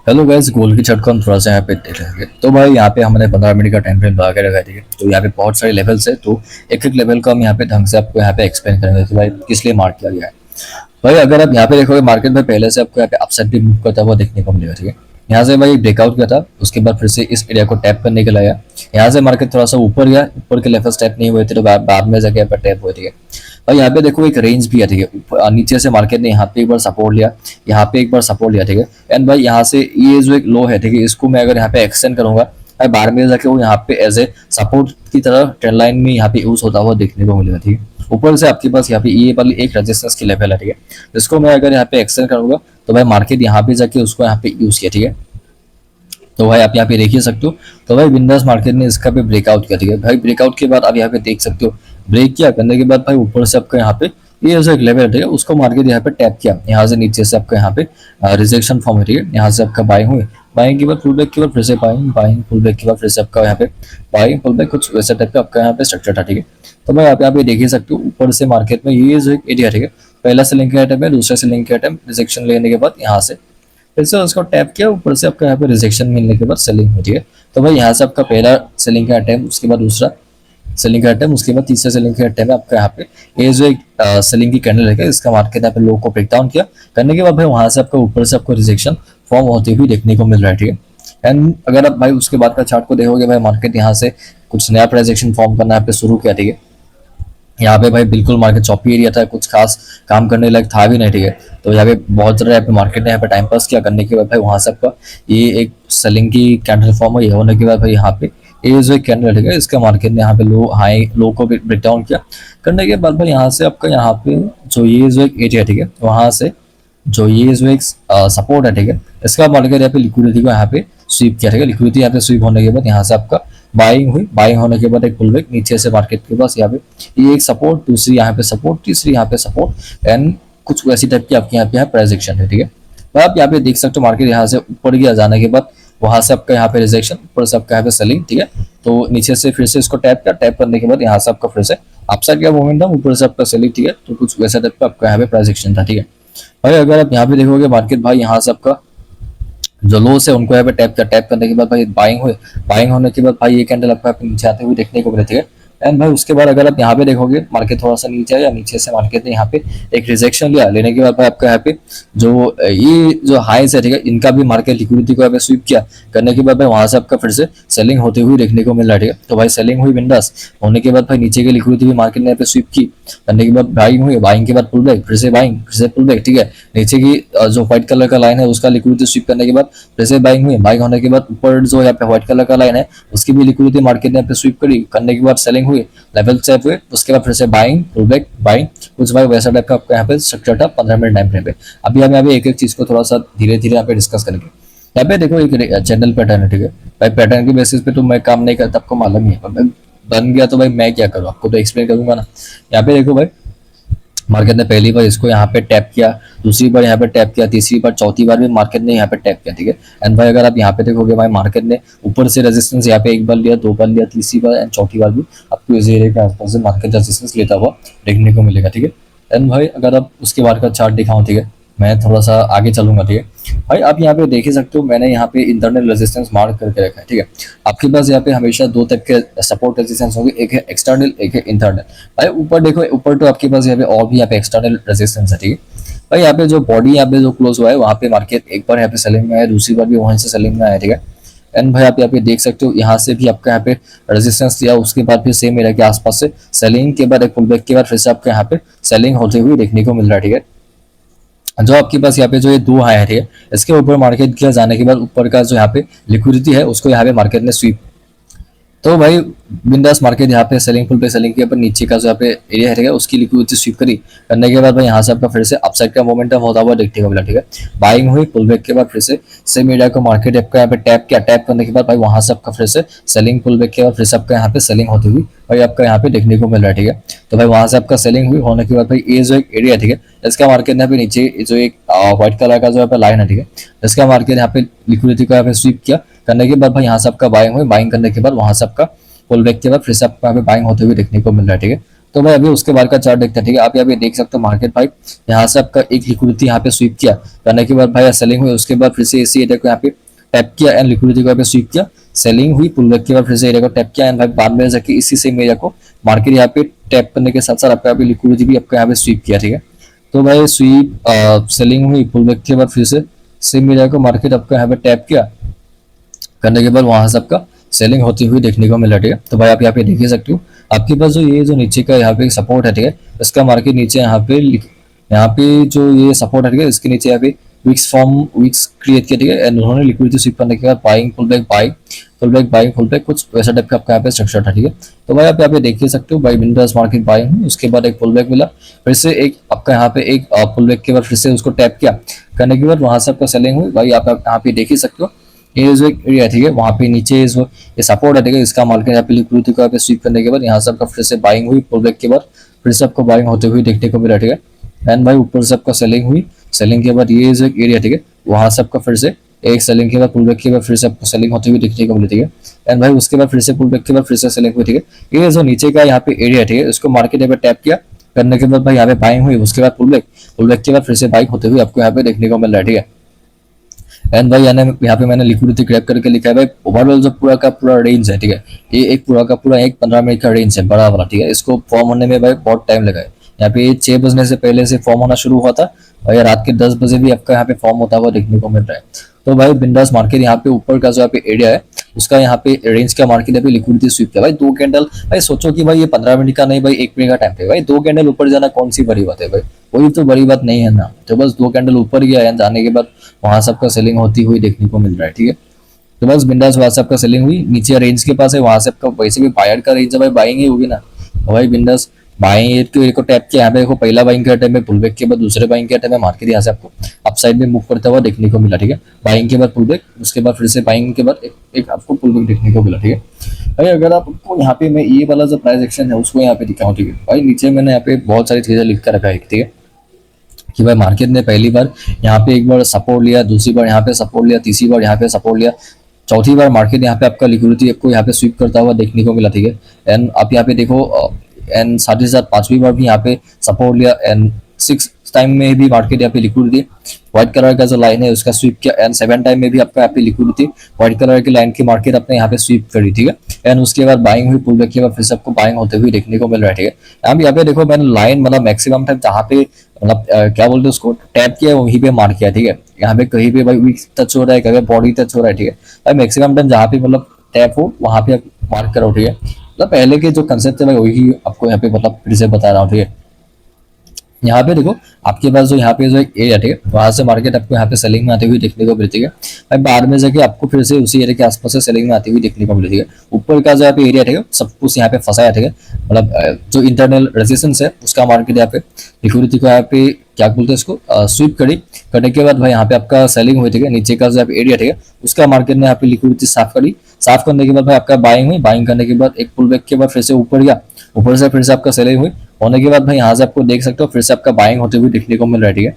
Hello guys, गोल की छत को हम थोड़ा सा यहाँ पे देख लेंगे। तो भाई यहाँ पे हमने 15 मिनट का टाइम फ्रेम लगा के रखा है, ठीक है। तो यहाँ पे बहुत सारे लेवल्स है, तो एक एक लेवल को हम यहाँ पे ढंग से आपको यहाँ पे एक्सप्लेन करेंगे कि भाई किस लिए मार्क किया गया है। भाई अगर आप यहाँ पे देखोगे मार्केट में पहले से आपको यहाँ पे अपसाइड भी मूव करता हुआ देखने को मिलेगा, ठीक है। यहाँ से भाई ब्रेकआउट किया था, उसके बाद फिर से इस एरिया को टैप करने के लिए आया। यहाँ से मार्केट थोड़ा सा ऊपर गया, ऊपर के लेवल्स टैप नहीं हुए थे तो बाद में जाके यहाँ पे टैप हुए, ठीक है। और यहाँ पे देखो एक रेंज भी है, ठीक है। नीचे से मार्केट ने यहाँ पे एक बार सपोर्ट लिया, यहाँ पे एक बार सपोर्ट लिया, ठीक है। एंड भाई यहाँ से ये जो एक लो है, ठीक है, इसको मैं अगर यहाँ पे एक्सटेंड करूंगा भाई बार में जाके वो यहाँ पे एज ए सपोर्ट की तरह ट्रेंड लाइन में यहाँ पे यूज होता हुआ देखने को मिलेगा, ठीक है। ऊपर से आपके पास यहाँ पे ये वाली एक रेजिस्टेंस की लेवल है, ठीक है। इसको मैं अगर यहाँ पे एक्सटेंड करूंगा तो भाई मार्केट यहाँ पे जाके उसको यहाँ पे यूज किया, ठीक है। तो भाई आप यहाँ पे देख ही सकते हो। तो भाई विंडोज मार्केट ने इसका पे ब्रेकआउट किया, ठीक है। भाई ब्रेकआउट के बाद आप यहाँ पे देख सकते हो, ब्रेक किया करने के बाद भाई ऊपर से आपका यहाँ पे ये जो एक लेवल है, ठीक है, उसको मार्केट यहाँ पे टैप किया। यहाँ से नीचे से आपका यहाँ पे रिजेक्शन फॉर्म है, ठीक है। यहाँ से आपका बाइंग हुई, बाइंग के बाद फुल बैक के बाद फिर से बाइंग, बाइंग फुल बैक के बाद फिर से आपका यहाँ पे बाइंग फुल बैक, कुछ वैसा टाइप का आपका यहाँ पे स्ट्रक्चर था, ठीक है। तो भाई आप यहाँ पे देख ही सकते हो ऊपर से मार्केट में ये जो एक एरिया, ठीक है, पहला सेलिंग का आइटम है, दूसरा सेलिंग का आइटम रिजेक्शन लेने के बाद यहाँ से फिर से उसको टैप किया, ऊपर से आपका यहाँ पे रिजेक्शन मिलने के बाद सेलिंग हुई, ठीक है। तो भाई यहाँ से आपका पहला सेलिंग का अटेम्प्ट, उसके बाद दूसरा सेलिंग का अटेम्प्ट, उसके बाद तीसरा सेलिंग का अटेम्प्ट आपका यहाँ पे ये जो एक सेलिंग की कैंडल है, इसका मार्केट यहाँ पे लो को ब्रेक डाउन किया करने के बाद भाई वहां से आपका ऊपर से आपको रिजेक्शन फॉर्म होती हुई देखने को मिल रहा है, ठीक है। एंड अगर आप भाई उसके बाद का चार्ट को देखोगे भाई मार्केट यहाँ से कुछ नया रिजेक्शन फॉर्म करना यहाँ पे शुरू किया, ठीक है। यहाँ पे भाई बिल्कुल मार्केट चॉपी एरिया था, कुछ खास काम करने लायक था भी नहीं, ठीक है। तो यहाँ पे बहुत ज़्यादा यहाँ पे मार्केट ने यहाँ पे टाइम पास किया करने के बाद भाई वहां से आपका ये एक सेलिंग की कैंडल फॉर्म है, ये होने के बाद भाई यहाँ पे ये जो एक कैंडल, ठीक है, इसका मार्केट ने यहाँ पे लो हाई लो को ब्रेक डाउन किया करने के बाद भाई यहाँ से आपका यहाँ पे जो ये जो एक एरिया, ठीक है, वहां से जो ये जो एक सपोर्ट है, ठीक है, इसका मार्केट यहाँ पे लिक्विडिटी को यहाँ पे स्वीप किया, ठीक है। लिक्विडिटी यहाँ पे स्वीप होने के बाद यहाँ से आपका बाइंग हुई, बाइंग होने के बाद एक पुल बैक नीचे से मार्केट के पास यहाँ पे ये एक सपोर्ट, दूसरी यहाँ पे सपोर्ट, तीसरी यहाँ पे सपोर्ट एंड कुछ वैसी टाइप की आपके यहाँ पे प्रेजेक्शन है, ठीक है। तो आप यहाँ पे देख सकते हो मार्केट यहाँ से ऊपर गया, जाने के बाद वहां से आपका यहाँ पे रिजेक्शन, ऊपर से आपका यहाँ पे सेलिंग, ठीक है। तो नीचे से फिर से इसको टैप किया, टैप करने के बाद यहाँ से आपका फिर से अपसाइड का मोमेंटम, ऊपर से आपका सेलिंग, ठीक है। तो कुछ वैसा टाइप का आपका यहाँ पे प्रेजेक्शन था, ठीक है। भाई अगर आप यहाँ पे देखोगे मार्केट भाई यहाँ से आपका जो लोस है उनको यहाँ पे टैप किया, टैप करने के बाद भाई बाइंग हुए, बाइंग होने के बाद भाई ये कैंडल आपको यहाँ पे नीचे आते हुए देखने को मिले, ठीक है। एंड भाई उसके बाद अगर आप यहाँ पे देखोगे मार्केट थोड़ा सा नीचे आया, नीचे से मार्केट ने यहाँ पे एक रिजेक्शन लिया, लेने के बाद भाई आपका यहाँ पे जो ये जो हाईस है, ठीक है, इनका भी मार्केट लिक्विडिटी को यहाँ पे स्वीप किया करने के बाद भाई वहां से आपका फिर से सेलिंग होते हुए देखने को मिल रहा है, ठीक है। तो भाई सेलिंग हुई विंडोज होने के बाद भाई नीचे की लिक्विडिटी भी मार्केट ने यहाँ पे स्वीप की करने के बाद बाइंग हुई, बाइंग के बाद पुल बैक, फिर से बाइंग, फिर से पुल बैक, ठीक है। नीचे की जो व्हाइट कलर का लाइन है उसका लिक्विडिटी स्वीप करने के बाद फिर से बाइंग हुई, बाइंग होने के बाद ऊपर जो यहाँ पे व्हाइट कलर का लाइन है उसकी भी लिक्विडिटी मार्केट ने यहाँ पे स्वीप करी करने के बाद सेलिंग हुई, लेवल चेक हुए, उसके बाद फिर से बाइंग, पुल बैक, बाइंग, कुछ भाई वैसा टाइप का आपका यहाँ पे स्ट्रक्चर था 15 मिनट टाइम फ्रेम पे। अभी हम यहाँ पे एक एक चीज को थोड़ा सा धीरे धीरे यहाँ पे डिस्कस करेंगे। यहाँ पे देखो एक चैनल पैटर्न है, ठीक है। भाई पैटर्न के बेसिस पे तो मैं काम नहीं करता, आपको मालूम ही है, पर बन गया तो भाई मैं क्या करूँ, आपको तो एक्सप्लेन करूंगा ना। यहाँ पे देखो भाई मार्केट ने पहली बार इसको यहाँ पे टैप किया, दूसरी बार यहाँ पे टैप किया, तीसरी बार, चौथी बार भी मार्केट ने यहाँ पे टैप किया, ठीक है। एंड भाई अगर आप यहाँ पे देखोगे भाई मार्केट ने ऊपर से रेजिस्टेंस यहाँ पे एक बार लिया, दो बार लिया, तीसरी बार एंड चौथी बार भी आपको इस एरिया के आसपास से मार्केट रेजिस्टेंस लेता हुआ देखने को मिलेगा, ठीक है। एंड भाई अगर आप उसके बाद का चार्ट दिखाऊं, ठीक है, मैं थोड़ा सा आगे चलूंगा, ठीक है। भाई आप यहाँ पे देख ही सकते हो मैंने यहाँ पे इंटरनल रेजिस्टेंस मार्क करके रखा है, ठीक है। आपके पास यहाँ पे हमेशा दो टाइप के सपोर्ट रेजिस्टेंस होंगे, एक है एक्सटर्नल, एक है इंटरनल। भाई ऊपर देखो, ऊपर तो आपके पास यहाँ पे और भी यहाँ पे एक्सटर्नल रेजिस्टेंस है, ठीक है। भाई यहाँ पे जो बॉडी यहाँ पे जो क्लोज हुआ है वहाँ पे मार्केट एक बार यहाँ पे सेलिंग में आया, दूसरी बार भी वहीं से सेलिंग में आया, ठीक है। एंड भाई आप यहाँ पे देख सकते हो यहाँ से भी आपका यहाँ पे रेजिस्टेंस दिया, उसके बाद फिर सेम एरिया के आसपास से सेलिंग के बाद एक पुल बैक के बाद फिर से आपके यहाँ पे सेलिंग होते हुए देखने को मिल रहा है, ठीक है। जो आपके पास यहाँ पे जो ये दो हाई है, ठीक है, इसके ऊपर मार्केट किया जाने के बाद ऊपर का जो यहाँ पे लिक्विडिटी है उसको यहाँ पे मार्केट ने स्वीप। तो भाई बिंदास मार्केट यहाँ पे सेलिंग पुल पे सेलिंग के ऊपर नीचे का जो यहाँ पे एरिया है, ठीक है, उसकी लिक्विडिटी स्वीप करी करने के बाद भाई यहाँ से आपका फिर से अपसाइड का मोमेंटम होता हुआ देखने को मिला, ठीक है। बाइंग हुई, पुल बैक के बाद फिर से सेम एरिया को मार्केट आपका यहाँ पे टैप किया, टैप करने के बाद भाई वहां से आपका फिर से सेलिंग, पुल बैक के बाद फिर से आपका यहाँ पे सेलिंग होती हुई भाई आपका यहाँ पे देखने को मिल रहा है, ठीक है। तो भाई वहां से आपका सेलिंग हुई होने के बाद भाई ये जो एक एरिया, ठीक है, इसका मार्केट यहाँ पे नीचे जो एक व्हाइट कलर का जो यहाँ पे लाइन है, ठीक है, इसका मार्केट यहाँ पे लिक्विडिटी को यहाँ पे स्वीप किया करने के बाद भाई यहाँ से आपका बाइंग हुई, बाइंग करने के बाद वहां से आपका पुल बैक के बाद फिर से आपको यहाँ पे बाइंग होते हुए देखने को मिल रहा है, ठीक है। तो भाई अभी उसके बाद का चार्ट देखते हैं, ठीक है। आप यहाँ पे देख सकते हो मार्केट भाई यहाँ से आपका एक लिक्विडिटी यहाँ पे स्वीप किया, करने के बाद भाई सेलिंग हुई, उसके बाद फिर से इसी एरिया को यहाँ पे टैप किया एंड लिक्विडिटी को यहाँ पे स्वीप किया, सेलिंग हुई, पुल बैक के बाद फिर से एरिया को टैप किया एंड भाई बाद में जाके इसी सेम एरिया को मार्केट यहाँ पे टैप करने के साथ साथ आपका यहाँ पे लिक्विडिटी भी आपका यहाँ पे स्वीप किया, ठीक है। तो भाई स्वीप सेलिंग हुई, पुल बैक के बाद फिर से सेम एरिया को मार्केट आपका यहाँ पे टैप किया, करने के बाद वहां से आपका सेलिंग होती हुई देखने को मिला, ठीक है। तो भाई आप यहाँ पे देख ही सकते हो आपके पास जो ये जो नीचे का यहाँ पे सपोर्ट है, ठीक है, इसका मार्केट नीचे यहाँ पे जो ये सपोर्ट है, ठीक है, इसके नीचे यहाँ पे विक्स क्रिएट किया, ठीक है, एंड उन्होंने लिक्विडिटी स्वीप करने के बाद buying pull back buying pull back buying pull back कुछ वैसा टाइप का आपका यहाँ पे स्ट्रक्चर था, ठीक है। तो भाई आप यहाँ पे देख ही सकते हो भाई विंडोज मार्केट बाइंग, उसके बाद एक पुल बैक मिला, फिर से एक आपका यहाँ पे एक पुल बैक के बाद फिर से उसको टैप किया, करने के बाद वहां से आपका सेलिंग हुई। भाई आप यहाँ पे देख ही सकते हो ये जो एक एरिया, ठीक है, वहाँ पे नीचे जो ये सपोर्ट है, ठीक है, इसका मार्केट यहाँ पे लिक्विडिटी को यहाँ पे स्वीप करने के बाद यहाँ से आपका फिर से बाइंग हुई, पुल बैक के बाद फिर से आपको बाइंग होते हुए देखने को मिला, ठीक है। एंड भाई ऊपर से आपका सेलिंग हुई, सेलिंग के बाद ये जो एक एरिया, ठीक है, वहां से आपका फिर से एक सेलिंग के बाद पुल बैक के बाद फिर से आपको सेलिंग होती हुई देखने को मिली, ठीक है। एंड भाई उसके बाद फिर से पुल बैक के बाद फिर से सेलिंग हुई, ठीक है। ये जो नीचे का यहाँ पे एरिया, ठीक है, इसको मार्केट यहाँ पे टैप किया, करने के बाद भाई यहाँ पे बाइंग हुई, उसके बाद पुल बैक के बाद फिर से बाइंग होते हुए आपको यहाँ पे देखने को मिल रहा है, ठीक है। एंड भाई यहाँ पे मैंने लिक्विडिटी क्रैप करके लिखा है भाई ओवरऑल जो पूरा का पूरा रेंज है, ठीक है, ये एक पूरा का पूरा एक 15 मिनट का रेंज है बड़ा वाला, ठीक है। इसको फॉर्म होने में भाई बहुत टाइम लगा है। यहाँ पे 6 बजने से पहले से फॉर्म होना शुरू हुआ था और रात के 10 बजे भी आपका यहाँ पे फॉर्म होता हुआ देखने को मिल रहा है। तो भाई बिंदास मार्केट यहाँ पे ऊपर का जो यहाँ पे एरिया है उसका यहाँ पे रेंज का मार्केट यहाँ पे लिक्विडिटी स्वीप किया भाई 2 कैंडल। भाई सोचो कि भाई ये 15 मिनट का नहीं भाई 1 मिनट का टाइम है भाई, 2 कैंडल ऊपर जाना कौन सी बड़ी बात है भाई, कोई तो बड़ी बात नहीं है ना। तो बस 2 कैंडल ऊपर गया है, जाने के बाद वहां से आपका सेलिंग होती हुई देखने को मिल रहा है, ठीक है। तो बस बिंदास वहां से आपका सेलिंग हुई, नीचे रेंज के पास है, वहां से आपका वैसे भी बायर का रेंज है भाई, बाइंग ही होगी ना। तो भाई बिंदास बाइंग को टैप किया, यहाँ पे देखो पहला बाइंग के टाइम में पुल बैक के बाद दूसरे बाइंग के टाइम में मार्केट यहाँ से आपको अपसाइड में मूव करता हुआ देखने को मिला, ठीक है। बाइंग के बाद पुल बैक, उसके बाद फिर से बाइंग के बाद एक आपको पुल बैक देखने को मिला, ठीक है। भाई अगर आपको यहाँ पे मैं ये वाला जो प्राइस एक्शन है उसको यहाँ पे दिखाऊं, ठीक है, भाई नीचे मैंने यहाँ पे बहुत सारी चीजें लिख कर रखा है, ठीक है, कि भाई मार्केट ने पहली बार यहाँ पे एक बार सपोर्ट लिया, दूसरी बार यहाँ पे सपोर्ट लिया, तीसरी बार यहाँ पे सपोर्ट लिया, चौथी बार मार्केट यहाँ पे आपका लिक्विडिटी आपको यहाँ पे स्वीप करता हुआ देखने को मिला, ठीक है। एंड आप यहाँ पे देखो एंड साथ ही साथ 5वीं बार भी यहाँ पे सपोर्ट लिया एंड 6 टाइम में भी मार्केट यहाँ पे लिक्विडिटी व्हाइट कलर का जो लाइन है उसका स्वीप किया एंड 7 टाइम में भी आपका यहाँ पे लिक्विडिटी व्हाइट कलर की लाइन की मार्केट अपने यहाँ पे स्वीप करी, ठीक है। एंड उसके बाद बाइंग हुई, पुल बैक के बाद फिर से आपको बाइंग होते हुए देखने को मिल रहा है, ठीक है। अब यहाँ पे देखो मैंने लाइन मतलब मैक्सिमम टाइम जहाँ पे मतलब क्या बोलते हैं उसको टैप किया वहीं पे मार्क किया, ठीक है। यहाँ पे कहीं पे भाई वीक टच हो रहा है, कहीं बॉडी टच हो रहा है, ठीक है। भाई मैक्सिमम टाइम जहाँ पे मतलब टैप हो वहां पे आप मार्क करो, ठीक है। मतलब पहले के जो कंसेप्ट है भाई वही आपको यहाँ पे मतलब फिर से बता रहा हूँ, ठीक है। यहाँ पे देखो आपके पास जो यहाँ पे जो एक एरिया, ठीक है, वहां से मार्केट आपको यहाँ पे सेलिंग में आती हुई देखने को मिलती है। भाई बाद में जाके आपको फिर से उसी एरिया के आसपास से सेलिंग में आती हुई देखने को मिलती है। ऊपर का जो यहाँ पे एरिया, ठीक है, सब कुछ यहाँ पे फंसा है, ठीक है, मतलब जो इंटरनल रेजिस्टेंस है उसका मार्केट यहाँ पे लिक्विडिटी को यहाँ पे क्या बोलते हैं इसको स्वीप करने के बाद भाई यहाँ पे आपका सेलिंग हुई, ठीक है। नीचे का जो यहाँ पे एरिया, ठीक है, उसका मार्केट ने यहाँ पे लिक्विडिटी साफ करी, साफ करने के बाद भाई आपका बाइंग हुई, बाइंग करने के बाद एक पुल बैक के बाद फिर से ऊपर गया, ऊपर से फिर से आपका सेलिंग हुई, होने के बाद भाई यहाँ से आपको देख सकते हो फिर से आपका बाइंग होते हुए देखने को मिल रहा है, ठीक है।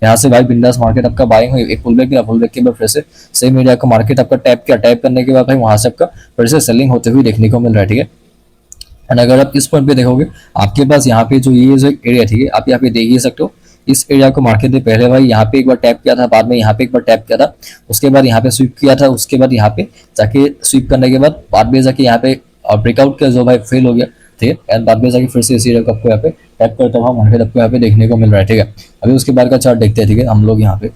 यहाँ से भाई बिंदास मार्केट आपका बाइंग हुई, एक पुल बैक किया, पुल बैक के बाद फिर से सेम एरिया का मार्केट आपका टैप किया, टैप करने के बाद भाई वहां से आपका फिर से सेलिंग होते हुए देखने को मिल रहा है, ठीक है। एंड अगर आप इस पॉइंट पे देखोगे आपके पास यहाँ पे जो ये जो एरिया, ठीक है, आप यहाँ पे देख ही सकते हो इस एरिया को मार्केट ने पहले भाई यहाँ पे एक बार टैप किया था, बाद में यहाँ पे एक बार टैप किया था, उसके बाद यहाँ पे स्वीप किया था, उसके बाद यहाँ पे जाके स्वीप करने के बाद में जाके यहाँ पे ब्रेकआउट किया जो भाई फेल हो गया, ठीक है। एंड बाद में जाके फिर से इस एरिया को आपको यहाँ पे टैप करता हुआ मार्केट आपको यहाँ पे देखने को मिल रहा है, ठीक है। अभी उसके बाद का चार्ट देखते हैं, ठीक है, हम लोग यहाँ पे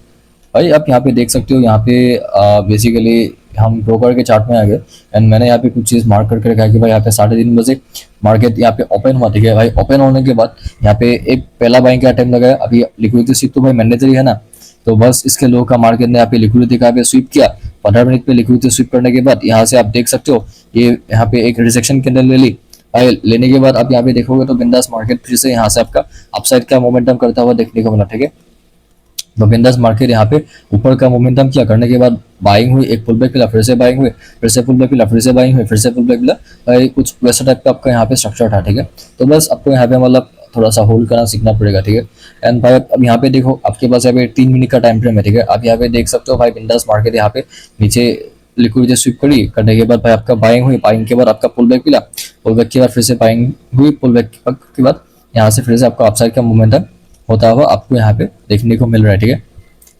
भाई आप यहाँ पे देख सकते हो यहाँ पे बेसिकली हम ब्रोकर के चार्ट में आ गए एंड मैंने यहाँ पे कुछ चीज मार्क करके रखा है कि भाई यहाँ पे 3:30 बजे मार्केट यहाँ पे ओपन हुआ, ठीक है। भाई ओपन होने के बाद यहाँ पे एक पहला बाइंग का टाइम लगाया, अभी लिक्विडिटी स्वीप तो भाई मैंडेटरी है ना, तो बस इसके लो का मार्केट ने यहाँ पे लिक्विडिटी का पे स्वीप किया, 15 मिनट पे लिक्विडिटी स्वीप करने के बाद यहाँ से आप देख सकते हो ये यहाँ पे एक रिजेक्शन कैंडल ले ली, लेने के बाद आप यहाँ पे देखोगे तो बिंदास मार्केट फिर से यहाँ से आपका अपसाइड का मोमेंटम करता हुआ देखने को मिला, ठीक है। तो बिंदास मार्केट यहाँ पे ऊपर का मोमेंटम किया, करने के बाद बाइंग हुई, एक पुल बैक मिला, फिर से बाइंग हुई, फिर से पुल बैक मिला, फिर से बाइंग हुई, फिर से पुल बैक मिला, कुछ वैसा टाइप का आपका यहाँ पे स्ट्रक्चर था, ठीक है। तो बस आपको यहाँ पे मतलब थोड़ा सा होल्ड करना सीखना पड़ेगा, ठीक है। एंड भाई अब यहाँ पे देखो आपके पास यहाँ पे 3 मिनट का टाइम फ्रेम है, ठीक है। आप यहाँ पे देख सकते हो भाई बिंदास मार्केट यहाँ पे नीचे लिक्विडिटी स्वीप करी, करने के बाद भाई आपका बाइंग हुई, बाइंग के बाद आपका पुल बैक मिला, पुल बैक के बाद फिर से बाइंग हुई, पुल बैक के बाद यहाँ से फिर से आपको अपसाइड का मोमेंटम होता हुआ आपको यहाँ पे देखने को मिल रहा है। ठीक है,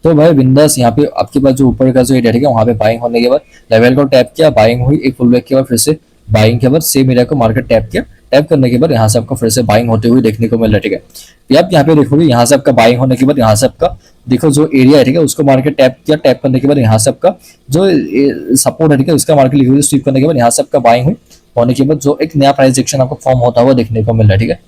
तो भाई बिंदास यहाँ पे आपके पास जो ऊपर का जो एरिया, ठीक है, वहाँ पे बाइंग होने के बाद लेवल को टैप किया, बाइंग हुई, एक पुल बैक के बाद फिर से बाइंग के बाद सेम एरिया को मार्केट टैप किया, टैप करने के बाद यहाँ से आपको फिर से बाइंग होते हुए देखने को मिल रहा है। ठीक है, ये आप यहाँ पे देखोगे, यहाँ से आपका बाइंग होने के बाद यहाँ से आपका देखो जो एरिया है, ठीक है, उसको मार्केट टैप किया, टैप करने के बाद यहाँ से आपका जो सपोर्ट है, ठीक है, उसका मार्केट लिक्विडिटी स्वीप करने के बाद यहाँ से आपका बाइंग हुई, होने के बाद जो एक नया प्राइस एक्शन आपको फॉर्म होता हुआ देखने को मिल रहा है। ठीक है,